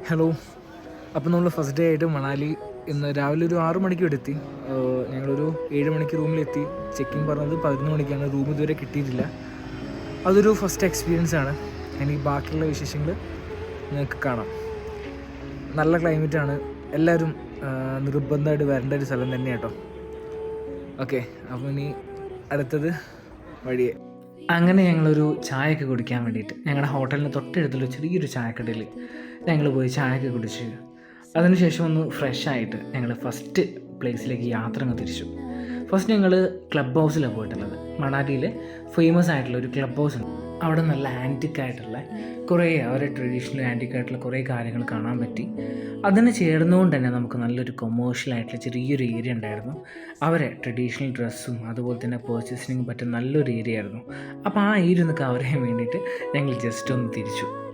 Hello. അപ്പോൾ നമ്മൾ first day ആയിട്ട് മണാലി ഇന്ന് രാവിലെ ഒരു 6 മണിക്ക് ഇവിടെ എത്തി. ഞങ്ങളൊരു 7 മണിക്ക് റൂമിലെത്തി. ചെക്കിങ് പറഞ്ഞത് 11 മണിക്കാണ്. റൂം ഇതുവരെ കിട്ടിയിട്ടില്ല. അതൊരു ഫസ്റ്റ് എക്സ്പീരിയൻസ് ആണ്. എനിക്ക് ബാക്കിയുള്ള വിശേഷങ്ങൾ നിങ്ങൾക്ക് കാണാം. നല്ല ക്ലൈമറ്റാണ്. എല്ലാവരും നിർബന്ധമായിട്ട് വരേണ്ട ഒരു സ്ഥലം തന്നെ കേട്ടോ. ഓക്കെ, അപ്പോൾ ഇനി അടുത്തത് വഴിയെ. അങ്ങനെ ഞങ്ങളൊരു ചായയൊക്കെ കുടിക്കാൻ വേണ്ടിയിട്ട് ഞങ്ങളുടെ ഹോട്ടലിന് തൊട്ടടുത്തുള്ള ചെറിയൊരു ചായക്കടയിൽ ഞങ്ങൾ പോയി ചായയൊക്കെ കുടിച്ച് അതിനുശേഷം ഒന്ന് ഫ്രഷ് ആയിട്ട് ഞങ്ങൾ ഫസ്റ്റ് പ്ലേസിലേക്ക് യാത്ര അങ്ങ് തിരിച്ചു. ഫസ്റ്റ് ഞങ്ങൾ ക്ലബ് ഹൗസിലാണ് പോയിട്ടുള്ളത്. മണാലിയിൽ ഫേമസ് ആയിട്ടുള്ള ഒരു ക്ലബ് ഹൗസ് ഉണ്ട്. അവിടെ നല്ല ആൻറ്റിക്കായിട്ടുള്ള കുറേ അവരുടെ ട്രഡീഷണൽ ആൻറ്റിക്കായിട്ടുള്ള കുറേ കാര്യങ്ങൾ കാണാൻ പറ്റി. അതിന് ചേർന്നുകൊണ്ട് തന്നെ നമുക്ക് നല്ലൊരു കൊമേഴ്ഷ്യലായിട്ടുള്ള ചെറിയൊരു ഏരിയ ഉണ്ടായിരുന്നു. അവരെ ട്രഡീഷണൽ ഡ്രസ്സും അതുപോലെ തന്നെ പർച്ചേസിങ് പറ്റുന്ന നല്ലൊരു ഏരിയ ആയിരുന്നു. അപ്പോൾ ആ ഏരിയ ഒന്ന് കവർ ചെയ്യാൻ വേണ്ടിയിട്ട് ഞങ്ങൾ ജസ്റ്റ് ഒന്ന് തിരിച്ചു.